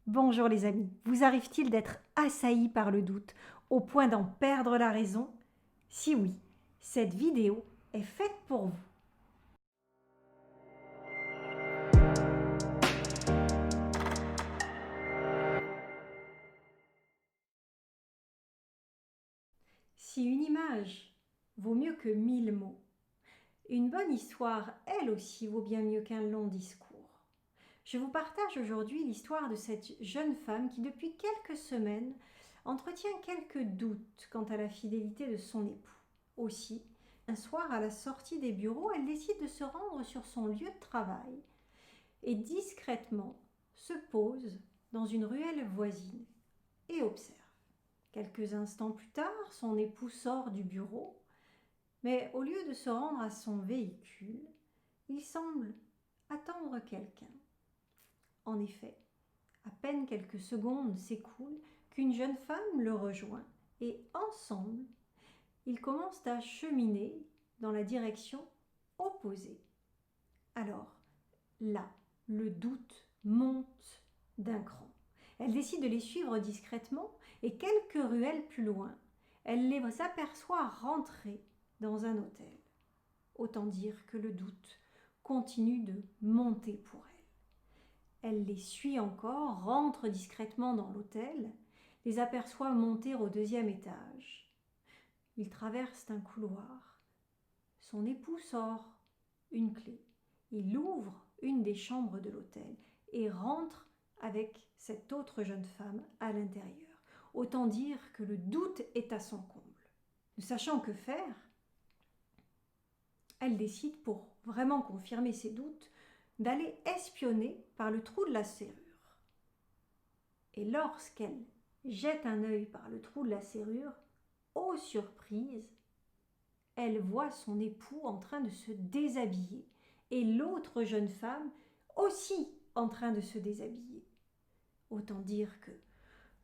Bonjour les amis, vous arrive-t-il d'être assailli par le doute au point d'en perdre la raison? Si oui, cette vidéo est faite pour vous. Si une image vaut mieux que 1000 mots, une bonne histoire, elle aussi, vaut bien mieux qu'un long discours. Je vous partage aujourd'hui l'histoire de cette jeune femme qui, depuis quelques semaines, entretient quelques doutes quant à la fidélité de son époux. Aussi, un soir, à la sortie des bureaux, elle décide de se rendre sur son lieu de travail et discrètement se pose dans une ruelle voisine et observe. Quelques instants plus tard, son époux sort du bureau, mais au lieu de se rendre à son véhicule, il semble attendre quelqu'un. En effet, à peine quelques secondes s'écoulent qu'une jeune femme le rejoint et ensemble, ils commencent à cheminer dans la direction opposée. Alors, là, le doute monte d'un cran. Elle décide de les suivre discrètement et quelques ruelles plus loin, elle les aperçoit rentrer dans un hôtel. Autant dire que le doute continue de monter pour elle. Elle les suit encore, rentre discrètement dans l'hôtel, les aperçoit monter au deuxième étage. Ils traversent un couloir. Son époux sort une clé. Il ouvre une des chambres de l'hôtel et rentre avec cette autre jeune femme à l'intérieur. Autant dire que le doute est à son comble. Ne sachant que faire, elle décide, pour vraiment confirmer ses doutes, d'aller espionner par le trou de la serrure. Et lorsqu'elle jette un œil par le trou de la serrure, ô surprise, elle voit son époux en train de se déshabiller et l'autre jeune femme aussi en train de se déshabiller. Autant dire que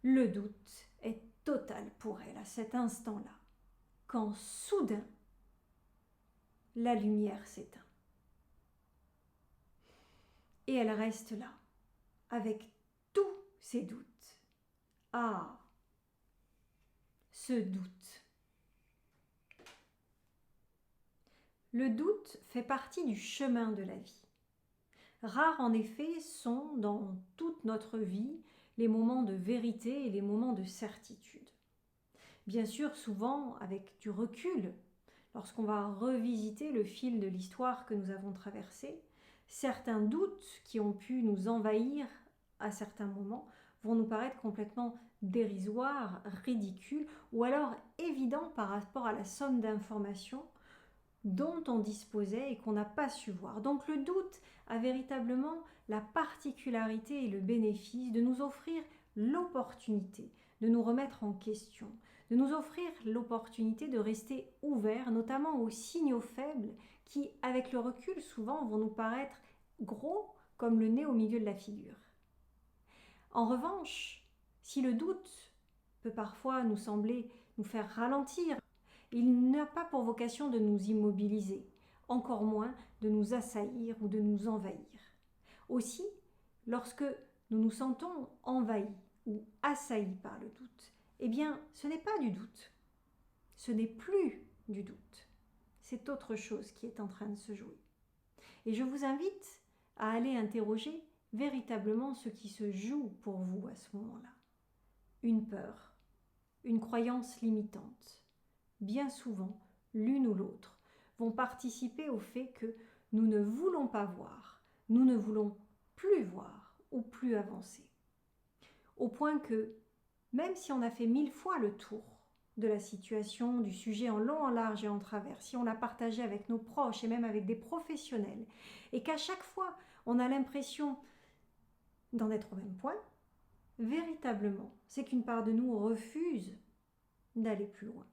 le doute est total pour elle à cet instant-là, quand soudain la lumière s'éteint. Et elle reste là, avec tous ses doutes. Ah, ce doute. Le doute fait partie du chemin de la vie. Rares en effet sont dans toute notre vie les moments de vérité et les moments de certitude. Bien sûr, souvent avec du recul, lorsqu'on va revisiter le fil de l'histoire que nous avons traversé, certains doutes qui ont pu nous envahir à certains moments vont nous paraître complètement dérisoires, ridicules ou alors évidents par rapport à la somme d'informations dont on disposait et qu'on n'a pas su voir. Donc le doute a véritablement la particularité et le bénéfice de nous offrir l'opportunité de nous remettre en question, de nous offrir l'opportunité de rester ouverts, notamment aux signaux faibles qui, avec le recul, souvent vont nous paraître gros comme le nez au milieu de la figure. En revanche, si le doute peut parfois nous sembler nous faire ralentir, il n'a pas pour vocation de nous immobiliser, encore moins de nous assaillir ou de nous envahir. Aussi, lorsque nous nous sentons envahis ou assaillis par le doute, eh bien, ce n'est pas du doute. Ce n'est plus du doute. C'est autre chose qui est en train de se jouer. Et je vous invite à aller interroger véritablement ce qui se joue pour vous à ce moment-là. Une peur, une croyance limitante. Bien souvent, l'une ou l'autre vont participer au fait que nous ne voulons pas voir, nous ne voulons plus voir ou plus avancer. Au point que, même si on a fait 1000 fois le tour de la situation, du sujet en long, en large et en travers, si on l'a partagé avec nos proches et même avec des professionnels, et qu'à chaque fois on a l'impression d'en être au même point, véritablement, c'est qu'une part de nous refuse d'aller plus loin.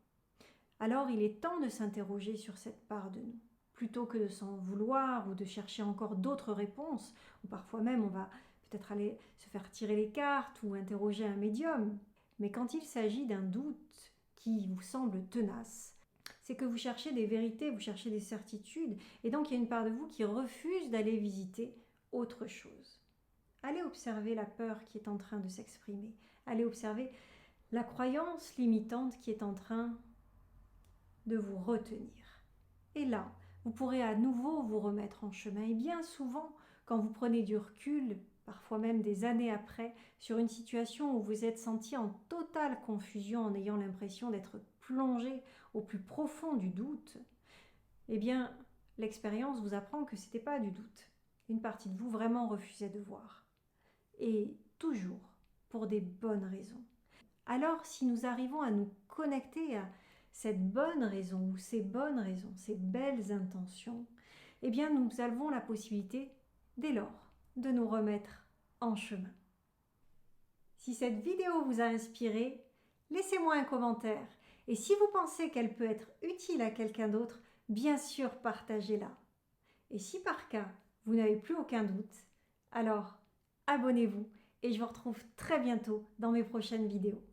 Alors il est temps de s'interroger sur cette part de nous, plutôt que de s'en vouloir ou de chercher encore d'autres réponses, ou parfois même on va peut-être aller se faire tirer les cartes ou interroger un médium. Mais quand il s'agit d'un doute qui vous semble tenace, c'est que vous cherchez des vérités, vous cherchez des certitudes, et donc il y a une part de vous qui refuse d'aller visiter autre chose. allez observer la peur qui est en train de s'exprimer. Allez observer la croyance limitante qui est en train de vous retenir. Et là, vous pourrez à nouveau vous remettre en chemin. Et bien souvent, quand vous prenez du recul, parfois même des années après, sur une situation où vous êtes senti en totale confusion, en ayant l'impression d'être plongé au plus profond du doute, eh bien, l'expérience vous apprend que ce n'était pas du doute. Une partie de vous vraiment refusait de voir. Et toujours pour des bonnes raisons. Alors, si nous arrivons à nous connecter à cette bonne raison ou ces bonnes raisons, ces belles intentions, eh bien, nous avons la possibilité, dès lors, de nous remettre en chemin. Si cette vidéo vous a inspiré, laissez-moi un commentaire. Et si vous pensez qu'elle peut être utile à quelqu'un d'autre, bien sûr, partagez-la. Et si par cas, vous n'avez plus aucun doute, alors abonnez-vous et je vous retrouve très bientôt dans mes prochaines vidéos.